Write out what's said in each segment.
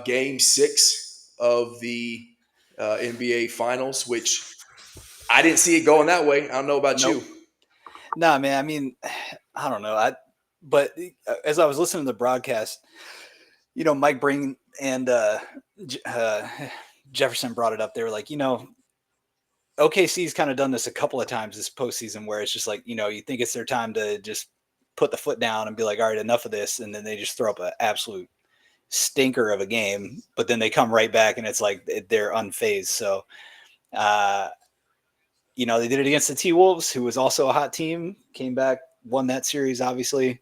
Game 6 of the NBA Finals, which I didn't see it going that way. I don't know about Nope. you. Nah, man. I mean, I don't know. But as I was listening to the broadcast, Mike Breen and Jefferson brought it up. They were like, OKC's kind of done this a couple of times this postseason where it's just like, you think it's their time to just put the foot down and be like, all right, enough of this. And then they just throw up an absolute stinker of a game, but then they come right back and it's like they're unfazed. So, uh, they did it against the T Wolves, who was also a hot team, came back, won that series, obviously.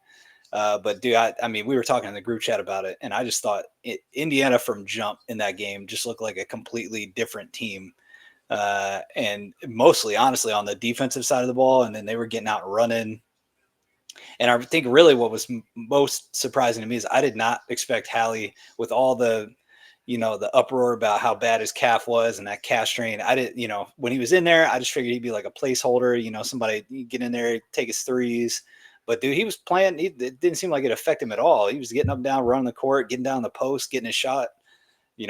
But dude, I mean, we were talking in the group chat about it, and I just thought Indiana from jump in that game just looked like a completely different team. And mostly, honestly, on the defensive side of the ball, and then they were getting out running. And I think really what was most surprising to me is I did not expect Hallie with all the uproar about how bad his calf was and that calf strain. I didn't, when he was in there, I just figured he'd be like a placeholder, somebody get in there, take his threes. But dude, he was playing. It didn't seem like it affected him at all. He was getting up and down, running the court, getting down the post, getting his shot.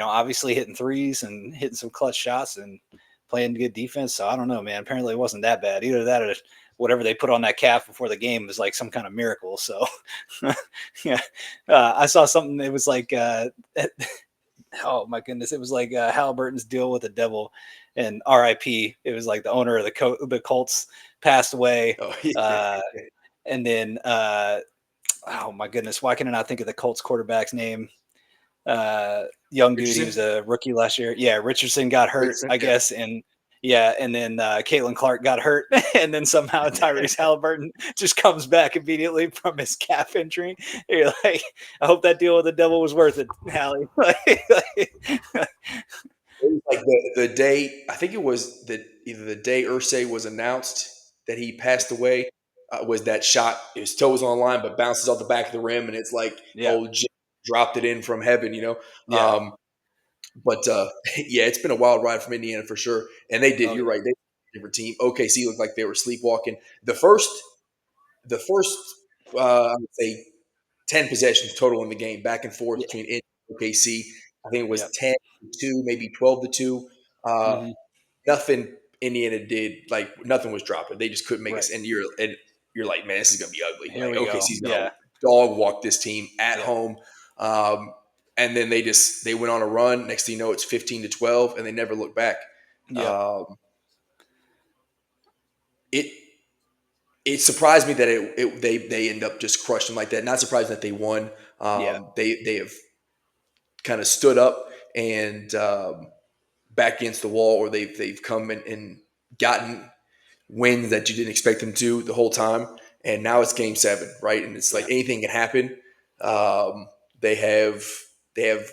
Obviously hitting threes and hitting some clutch shots and playing good defense. So I don't know, man. Apparently it wasn't that bad. Either that or whatever they put on that calf before the game was like some kind of miracle. So yeah, I saw something. It was like oh my goodness, it was like Halliburton's deal with the devil, and R.I.P. It was like the owner of the Colts passed away, Oh, yeah. uh, and then oh my goodness, why can I not think of the Colts quarterback's name? Young dude, he was Richardson? a rookie last year. Yeah, Richardson got hurt, Richardson? I Yeah. guess, and yeah, and then Caitlin Clark got hurt, and then somehow Tyrese Halliburton just comes back immediately from his calf injury. You're like, I hope that deal with the devil was worth it, Hallie. It was like the day, I think it was either the day Ursay was announced that he passed away, was that shot. His toe was on the line, but bounces off the back of the rim, and it's like, Yeah, oh, Jim dropped it in from heaven. yeah, But yeah, it's been a wild ride from Indiana for sure. And they did. oh You're yeah, right. They were a different team. OKC looked like they were sleepwalking. The first, I would say 10 possessions total in the game, back and forth yeah, between Indy and OKC. I think it was yeah. 10-2, maybe 12-2. Uh, Mm-hmm. Nothing Indiana did, like nothing was dropping. They just couldn't make Right. us. And you're like, man, this is gonna be ugly. Here Like we go. OKC's gonna Yeah, dog walk this team at yeah, home. Um, and then they went on a run. Next thing you know, it's 15-12, and they never looked back. yeah, Um, it it surprised me that they end up just crushing like that. Not surprised that they won. yeah. They have kind of stood up and back against the wall, or they've come and gotten wins that you didn't expect them to the whole time. And now it's Game 7, right? And it's like Yeah. anything can happen. Um, they have they have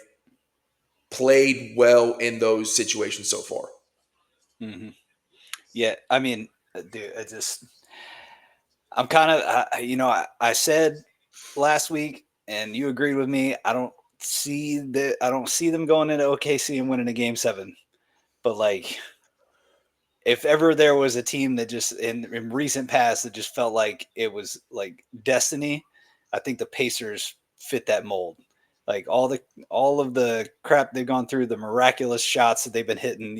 played well in those situations so far. Hmm. Yeah. I mean, dude, I'm kind of, I said last week, and you agreed with me. I don't see them going into OKC and winning a game 7. But like, if ever there was a team that just in recent past that just felt like it was like destiny, I think the Pacers fit that mold. Like all of the crap they've gone through, the miraculous shots that they've been hitting,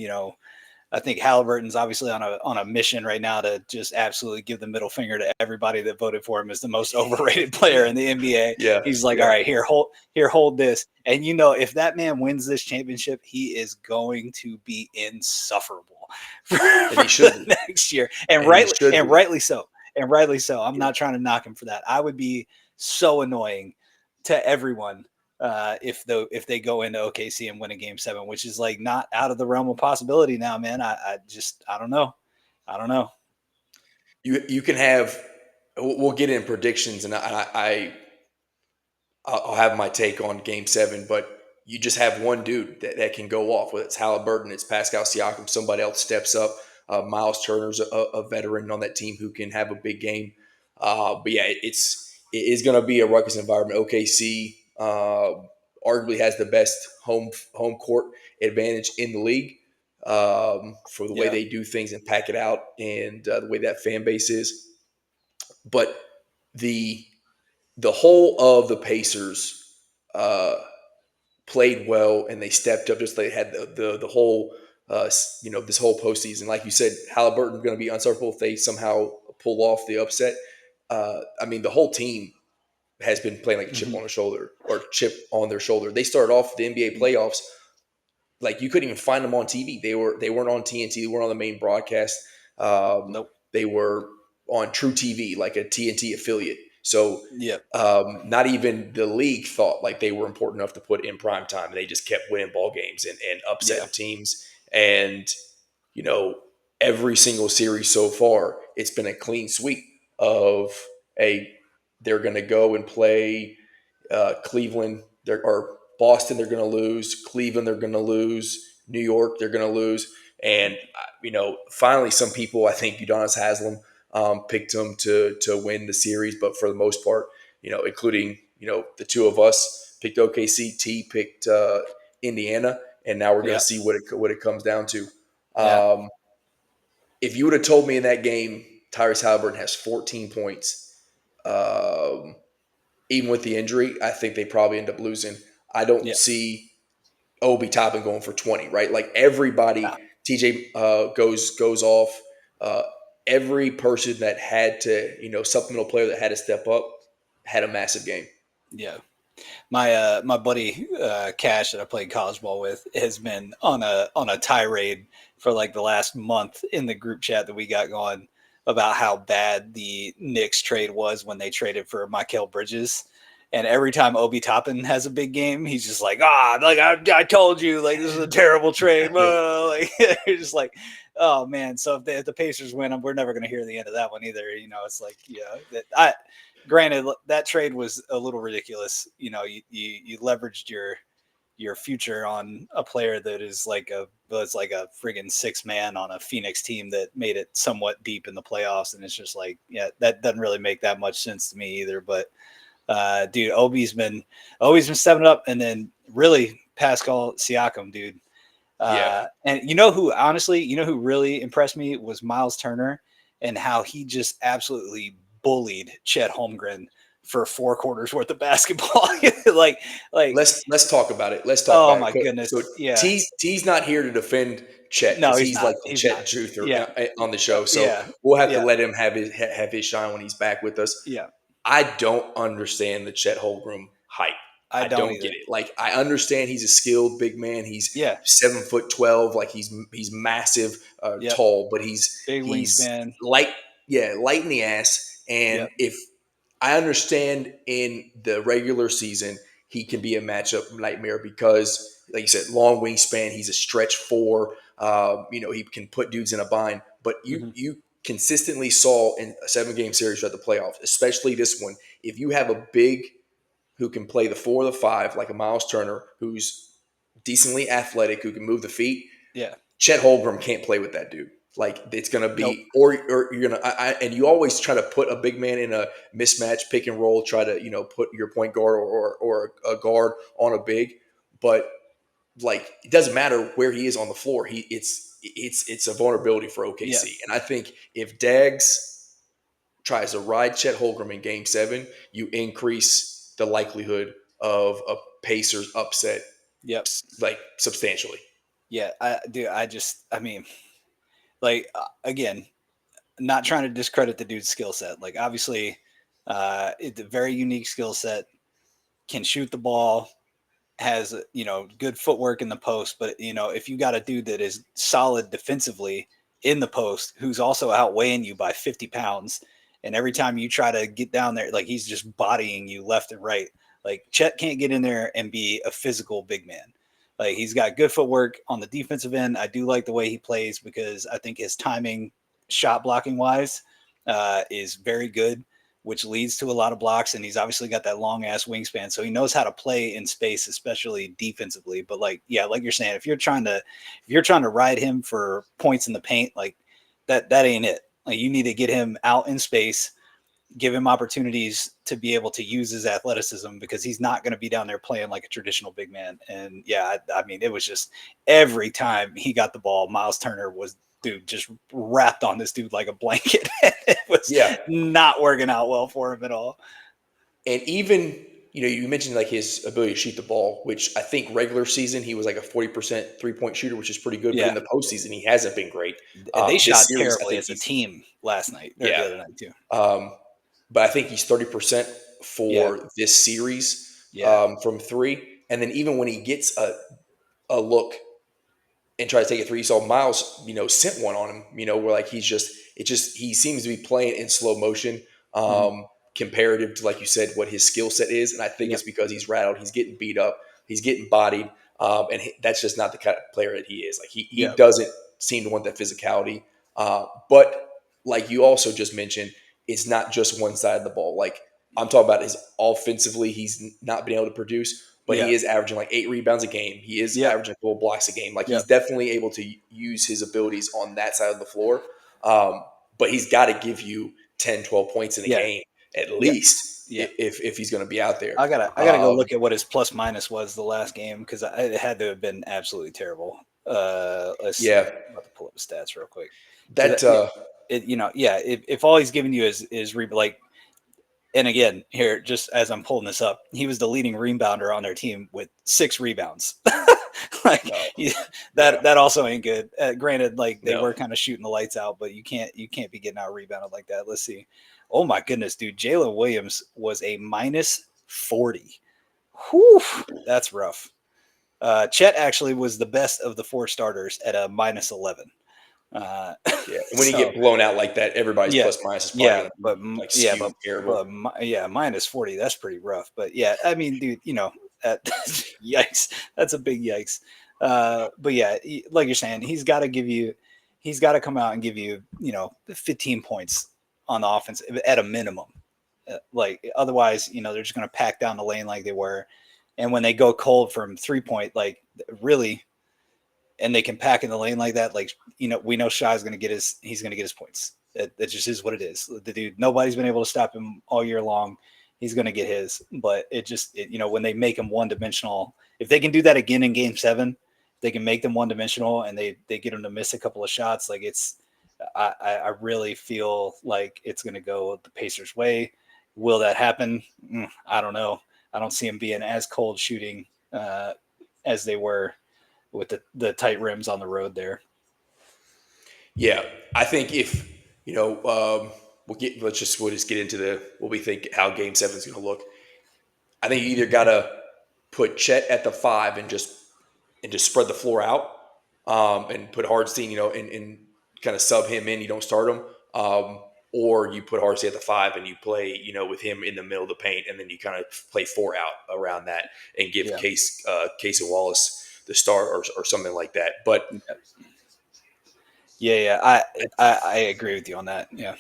I think Halliburton's obviously on a mission right now to just absolutely give the middle finger to everybody that voted for him as the most overrated player in the NBA. Yeah, He's like, all yeah, right, hold this. And if that man wins this championship, he is going to be insufferable for, and for he should the be, next year. And and he rightly should and be. rightly so. And rightly so. I'm Yeah. not trying to knock him for that. I would be so annoying to everyone if they go into OKC and win a game 7, which is like not out of the realm of possibility now, man. I don't know. I don't know. You can have. We'll get in predictions, and I'll have my take on Game 7, but you just have one dude that can go off. Whether it's Halliburton, it's Pascal Siakam, somebody else steps up. Miles Turner's a veteran on that team who can have a big game. But yeah, it is going to be a ruckus environment. OKC arguably has the best home court advantage in the league for the way Yeah. they do things and pack it out, and the way that fan base is. But the the whole of the Pacers uh, played well and they stepped up. Just they had the whole this whole postseason. Like you said, Halliburton's going to be unstoppable if they somehow pull off the upset. I mean, the whole team has been playing like a chip on their shoulder or chip on their shoulder. They started off the NBA playoffs like you couldn't even find them on TV. They weren't on TNT. They weren't on the main broadcast. Nope. They were on True TV, like a TNT affiliate. So Yep. not even the league thought like they were important enough to put in prime time. They just kept winning ball games and upsetting teams. And you know, every single series so far, it's been a clean sweep of they're going to go and play Cleveland or Boston. They're going to lose. Cleveland. They're going to lose. New York. They're going to lose. And finally, some people, I think Udonis Haslem picked them to win the series, but for the most part, including the two of us picked OKC. T picked Indiana, and now we're going to see what it comes down to. If you would have told me in that game Tyrese Halliburton has 14 points, even with the injury, I think they probably end up losing. I don't see Obi Toppin going for 20, right? Like everybody, TJ goes off. Every person that had to, supplemental player that had to step up had a massive game. Yeah. My buddy Cash that I played college ball with has been on a tirade for like the last month in the group chat that we got going about how bad the Knicks trade was when they traded for Mikal Bridges. And every time Obi Toppin has a big game, he's just like, I told you, like, this is a terrible trade. Like, you're just like, oh man. So if the Pacers win, we're never going to hear the end of that one either. It's like, granted, that trade was a little ridiculous. You leveraged your future on a player that is like a friggin' 6 man on a Phoenix team that made it somewhat deep in the playoffs. And it's just like, that doesn't really make that much sense to me either. But dude, Obi's been stepping up, and then really Pascal Siakam, dude. And who really impressed me was Miles Turner and how he just absolutely bullied Chet Holmgren for 4 quarters worth of basketball. like let's talk about it. Let's talk about it. Oh my goodness. So T's not here to defend Chet. No, he's not. like he's Chet not. Truther on the show. So we'll have to let him have his shine when he's back with us. Yeah. I don't understand the Chet Holmgren hype. I don't get it. Like, I understand he's a skilled big man. He's 7'12". Like he's massive, tall, but he's big wingspan, light in the ass. And if I understand in the regular season, he can be a matchup nightmare because, like you said, long wingspan. He's a stretch 4. He can put dudes in a bind. But you consistently saw in a 7-game series throughout the playoffs, especially this one, if you have a big who can play the 4 or the 5, like a Miles Turner, who's decently athletic, who can move the feet. Yeah, Chet Holmgren can't play with that dude. Like, it's going to be, or you're going to, and you always try to put a big man in a mismatch, pick and roll, try to, put your point guard or a guard on a big. But, like, it doesn't matter where he is on the floor. It's a vulnerability for OKC. Yeah. And I think if Daggs tries to ride Chet Holmgren in Game 7, you increase the likelihood of a Pacers upset, like, substantially. Yeah, again, not trying to discredit the dude's skill set. Like, obviously, it's a very unique skill set. Can shoot the ball, has good footwork in the post. But if you got a dude that is solid defensively in the post, who's also outweighing you by 50 pounds. And every time you try to get down there, like, he's just bodying you left and right. Like, Chet can't get in there and be a physical big man. Like, he's got good footwork on the defensive end. I do like the way he plays because I think his timing, shot blocking wise, is very good, which leads to a lot of blocks. And he's obviously got that long ass wingspan, so he knows how to play in space, especially defensively. But like you're saying, if you're trying to ride him for points in the paint, like that ain't it. Like, you need to get him out in space, give him opportunities to be able to use his athleticism, because he's not going to be down there playing like a traditional big man. And it was just every time he got the ball, Miles Turner was just wrapped on this dude like a blanket. It was not working out well for him at all. And even you mentioned like his ability to shoot the ball, which I think regular season he was like a 40% 3-point shooter, which is pretty good. But in Yeah, the postseason, he hasn't been great. and they This shot series, I terribly think as a he's team last night or the yeah. other night too. But I think he's 30% Yeah, for this series yeah, from three. And then even when he gets a look and try to take a three, you saw Miles, sent one on him, where like he seems to be playing in slow motion, mhm, comparative to, like you said, what his skill set is. And I think yep, it's because he's rattled, he's getting beat up, he's getting bodied. That's just not the kind of player that he is. Like he yep, doesn't seem to want that physicality. But like you also just mentioned, it's not just one side of the ball. Like I'm talking about his offensively, he's not been able to produce, but he yeah, is averaging like 8 rebounds a game. He is yep, averaging 12 blocks a game. Like he's yep, definitely able to use his abilities on that side of the floor. But he's got to give you 10, 12 points in a yeah, game at yep, least yeah. if he's going to be out there. I gotta go look at what his plus minus was the last game because it had to have been absolutely terrible. Let's see. Yeah, I'm about to pull up his stats real quick because that yeah, if all he's giving you is like, and again here, just as I'm pulling this up, he was the leading rebounder on their team with 6 rebounds. Like oh, yeah, that also ain't good. Granted, like they no, were kind of shooting the lights out, but you can't be getting out rebounded like that. Let's see. Oh my goodness, dude, Jalen Williams was a minus 40. Whew, that's rough. Chet actually was the best of the 4 starters at a minus 11. Uh, yeah. And when you so get blown out like that, everybody's yeah, plus minus is probably going to be like yeah, skewed terrible. yeah, minus 40. That's pretty rough. But yeah, I mean, dude, yikes, that's a big yikes. But yeah, like you're saying, he's got to come out and give you, 15 points on the offense at a minimum. Like otherwise, they're just going to pack down the lane like they were. And when they go cold from 3-point, like really, and they can pack in the lane like that, like we know Shai's going to get his points. It just is what it is. The dude, nobody's been able to stop him all year long. He's going to get his, but when they make him one dimensional, if they can do that again in Game 7, they can make them one dimensional and they get him to miss a couple of shots. Like I really feel like it's going to go the Pacers' way. Will that happen? I don't know. I don't see them being as cold shooting as they were with the tight rims on the road there. Yeah, I think if we'll just get into the what we think how Game 7 is going to look. I think you either got to put Chet at the 5 and just spread the floor out, and put Hardstein, and kind of sub him in. You don't start him, or you put Hardstein at the 5 and you play, with him in the middle of the paint, and then you kind of play 4 out around that and give Yeah. Casey Wallace the start or something like that. But Yeah. I agree with you on that. Yeah.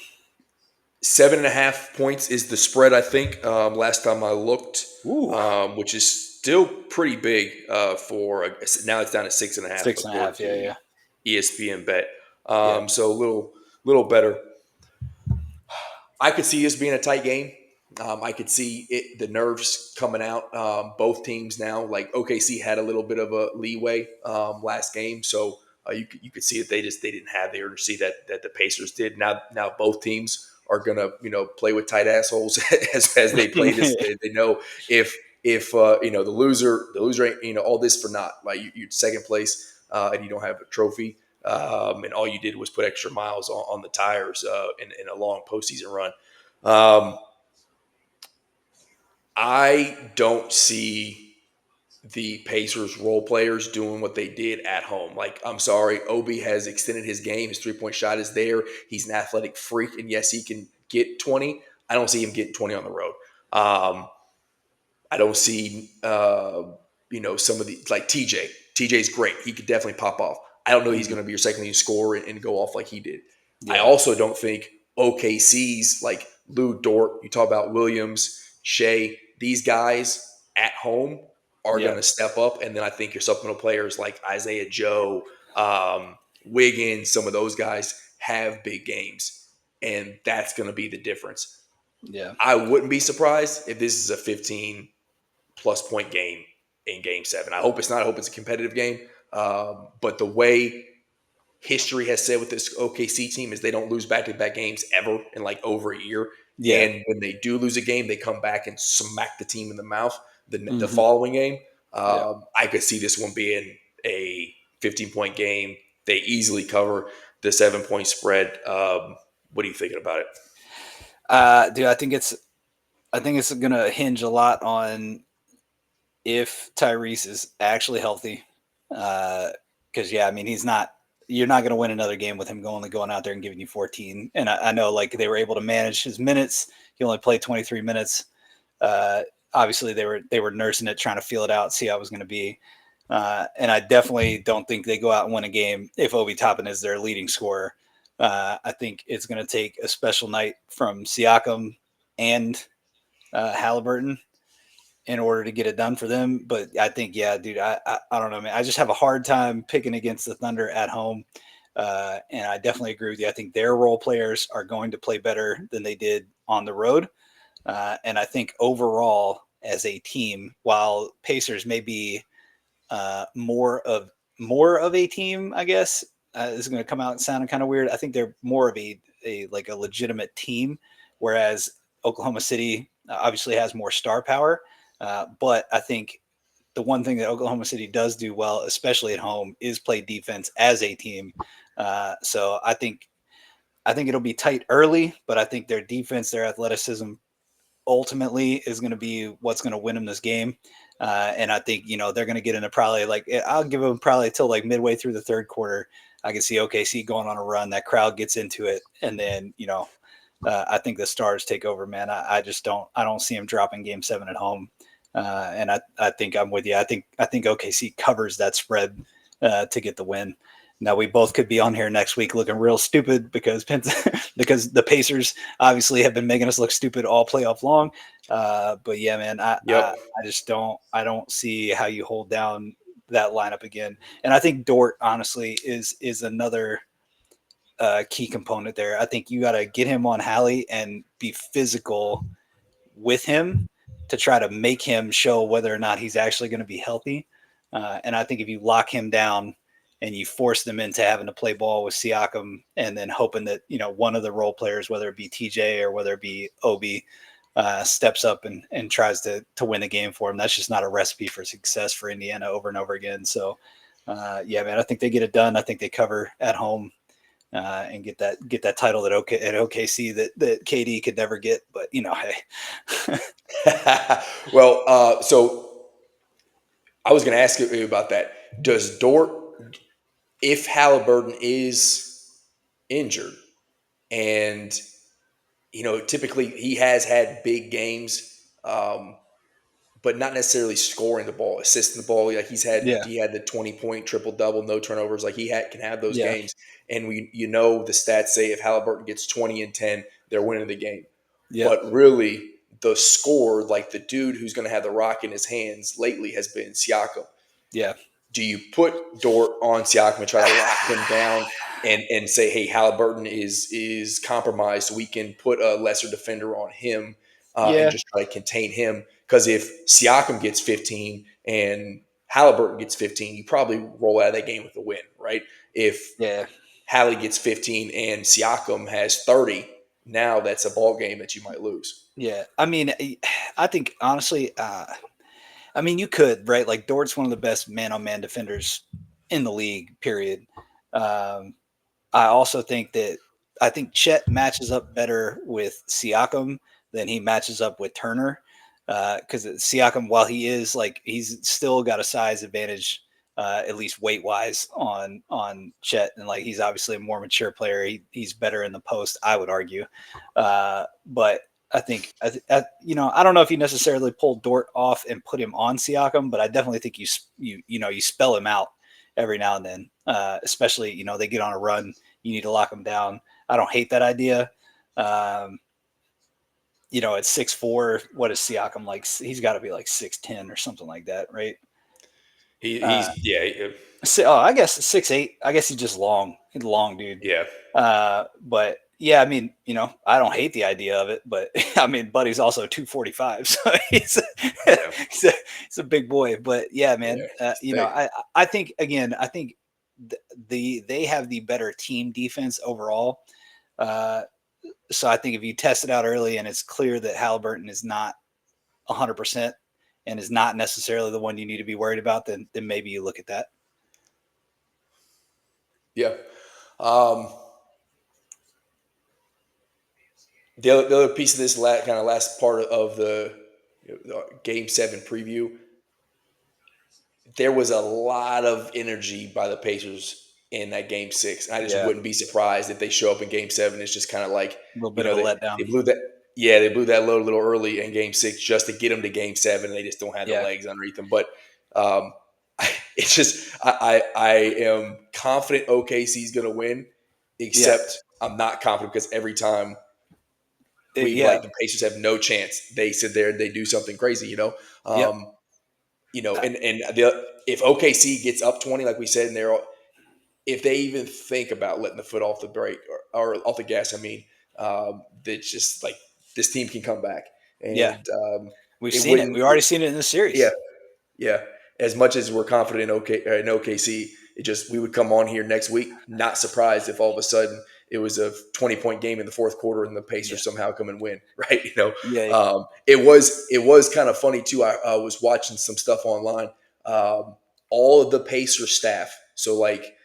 7.5 points is the spread, I think. Last time I looked, Ooh. which is still pretty big now it's down to 6.5 Six and a according half. Yeah. to Yeah. ESPN Bet. Yeah. So a little better. I could see this being a tight game. I could see the nerves coming out. Both teams now, like OKC had a little bit of a leeway last game, so you could see that they didn't have the urgency that the Pacers did. Now both teams are gonna play with tight assholes as they play this. They know if the loser ain't all this for naught. Like you're second place and you don't have a trophy. And all you did was put extra miles on the tires in a long postseason run. Um, I don't see the Pacers role players doing what they did at home. Like, I'm sorry, Obi has extended his game. His 3-point shot is there. He's an athletic freak, and yes, he can get 20. I don't see him getting 20 on the road. I don't see, some of the like TJ. TJ's great. He could definitely pop off. I don't know he's Mhm. going to be your second leading scorer and go off like he did. I Yeah. also don't think OKC's like Lou Dort, you talk about Williams, Shea, these guys at home are going Yeah. to step up. And then I think your supplemental players like Isaiah Joe, Wiggins, some of those guys have big games. And that's going to be the difference. Yeah. I wouldn't be surprised if this is a 15 plus point game in Game 7. I hope it's not. I hope it's a competitive game. But the way history has said with this OKC team is they don't lose back-to-back games ever in like over a year. Yeah. And when they do lose a game, they come back and smack the team in the mouth the Hmm. following game. Yeah. I could see this one being a 15-point game. They easily cover the 7-point spread. What are you thinking about it? Dude, I think it's gonna hinge a lot on if Tyrese is actually healthy. Because yeah, I mean he's not. You're not going to win another game with him going out there and giving you 14. And I know like they were able to manage his minutes. He only played 23 minutes. Uh, Obviously they were nursing it, trying to feel it out, see how it was going to be. And I definitely don't think they go out and win a game if Obi Toppin is their leading scorer. I think it's going to take a special night from Siakam and Halliburton in order to get it done for them. But I think, yeah, dude, I don't know, man. I just have a hard time picking against the Thunder at home. And I definitely agree with you. I think their role players are going to play better than they did on the road. And I think overall, as a team, while Pacers may be more of a team, I guess this is going to come out sounding kind of weird. I think they're more of a like a legitimate team, whereas Oklahoma City obviously has more star power. But I think the one thing that Oklahoma City does do well, especially at home, is play defense as a team. So I think it'll be tight early, but I think their defense, their athleticism, ultimately is going to be what's going to win them this game. And I think, they're going to get into probably like, I'll give them probably till like midway through the third quarter. I can see OKC going on a run. That crowd gets into it. And then, I think the Stars take over, man. I don't see them dropping game 7 at home. And I think I'm with you. I think OKC covers that spread to get the win. Now we both could be on here next week looking real stupid because because the Pacers obviously have been making us look stupid all playoff long. But yeah, man, Yep. I just don't see how you hold down that lineup again. And I think Dort honestly is another key component there. I think you got to get him on Hallie and be physical with him to try to make him show whether or not he's actually going to be healthy. And I think if you lock him down and you force them into having to play ball with Siakam and then hoping that, one of the role players, whether it be TJ or whether it be Obi, steps up and tries to win the game for him, that's just not a recipe for success for Indiana over and over again. So, yeah, man, I think they get it done. I think they cover at home. And get that title at OKC that KD could never get, but hey. Well, so I was going to ask you about that. Does Dort, if Halliburton is injured, and typically he has had big games, but not necessarily scoring the ball, assisting the ball. Like Yeah, he had the 20-point triple double, no turnovers. Like can have those yeah, games, and the stats say if Halliburton gets 20 and 10, they're winning the game. yeah, But really, the score, like the dude who's going to have the rock in his hands lately, has been Siakam. yeah. Do you put Dort on Siakam and try to lock him down and say, hey, Halliburton is compromised, so we can put a lesser defender on him and Yeah, just try to contain him? Because if Siakam gets 15 and Halliburton gets 15, you probably roll out of that game with a win, right? If yeah, Hallie gets 15 and Siakam has 30, now that's a ball game that you might lose. yeah. I mean, I think honestly, I mean, you could, right? Like Dort's one of the best man-on-man defenders in the league. Period. Um, I also think that I think Chet matches up better with Siakam than he matches up with Turner. Because Siakam, while he is like he's still got a size advantage, at least weight wise, on Chet, and like he's obviously a more mature player. He's better in the post, I would argue. But I think I don't know if you necessarily pull Dort off and put him on Siakam, but I definitely think you spell him out every now and then, especially they get on a run, you need to lock them down. I don't hate that idea. Um, at 6'4", what is Siakam like? He's got to be like 6'10" or something like that, right? He's Uh, yeah. so, I guess 6'8". I guess he's just long. He's a long dude. Yeah. But yeah, I mean, I don't hate the idea of it, but I mean, Buddy's also 245, so Yeah. he's a big boy. But yeah, Yeah. man, It's big. I think again, I think they have the better team defense overall. Uh, So I think if you test it out early and it's clear that Halliburton is not 100% and is not necessarily the one you need to be worried about, then maybe you look at that. Yeah. Um, the other piece of this kind of last part of the Game 7 preview, there was a lot of energy by the Pacers in that Game 6. I just Yeah, wouldn't be surprised if they show up in Game 7. It's just kind of like, a little bit of a they letdown. blew that. Yeah, they blew that load a little early in Game 6 just to get them to Game 7. And they just don't have the Yeah, legs underneath them. But um, it's just I am confident OKC is going to win, yeah, except I'm not confident because every time yeah, the Pacers have no chance, they sit there and they do something crazy. yep, Um, uh, if OKC gets up 20, like we said, and if they even think about letting the foot off the brake or off the gas, I mean, it's just like this team can come back, yeah. and We've it seen it. wouldn't. We've already seen it in the Yeah, series. yeah. As much as we're confident in OKC, it just we would come on here next week not surprised if all of a sudden it was a 20-point game in the fourth quarter and the Yeah, Pacers somehow come and win, right? yeah, It was kind of funny too. I was watching some stuff online. All of the Pacer staff, so like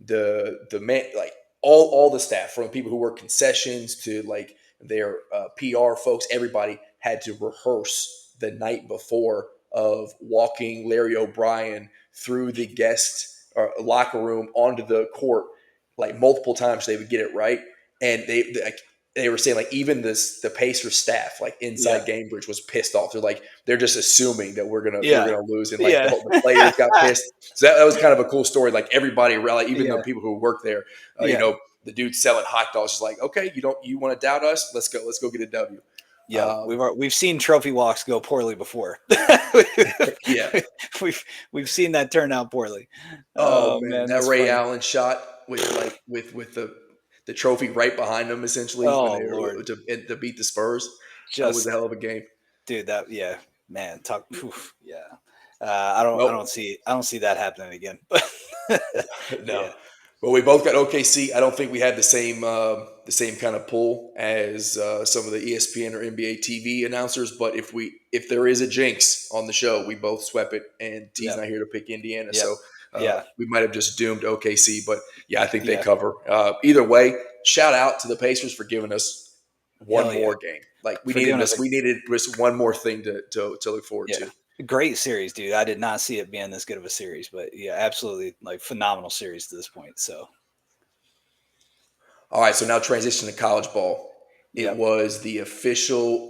the man, like all the staff, from people who work concessions to like their PR folks, everybody had to rehearse the night before of walking Larry O'Brien through the guest locker room onto the court like multiple times so they would get it right. And they were saying like even the Pacers staff like yeah, inside Gamebridge was pissed off. They're just assuming that we're yeah, gonna lose, and like yeah, the players got pissed. So that was kind of a cool story. Like everybody rallied, even the yeah, people who work there. yeah, The dude selling hot dogs is like, okay, you want to doubt us? Let's go get a W. yeah. Um, We've seen trophy walks go poorly before. yeah. we've seen that turn out poorly. Oh Oh man, man, that that's Ray funny. Allen shot with the trophy right behind them essentially when Oh they Lord, were to beat the Spurs. That was a just hell of a game. dude, that yeah, man, talk. Oof, yeah, Well, I don't see that happening again. no. Yeah, Well, we both got OKC. I don't think we had the same kind of pull as some of the ESPN or NBA TV announcers. But if there is a jinx on the show, we both swept it. And T's yep, not here to pick Indiana, yep, so yeah, we might have just doomed OKC. But yeah, I think they yeah. cover. Either way, shout out to the Pacers for giving us one Hell yeah, more game. Like we for needed giving us this. a We needed just one more thing to look forward yeah to. great series, dude. I did not see it being this good of a series, but yeah, absolutely like phenomenal series to this point. So All right, so now transition to college ball. It yep. was the official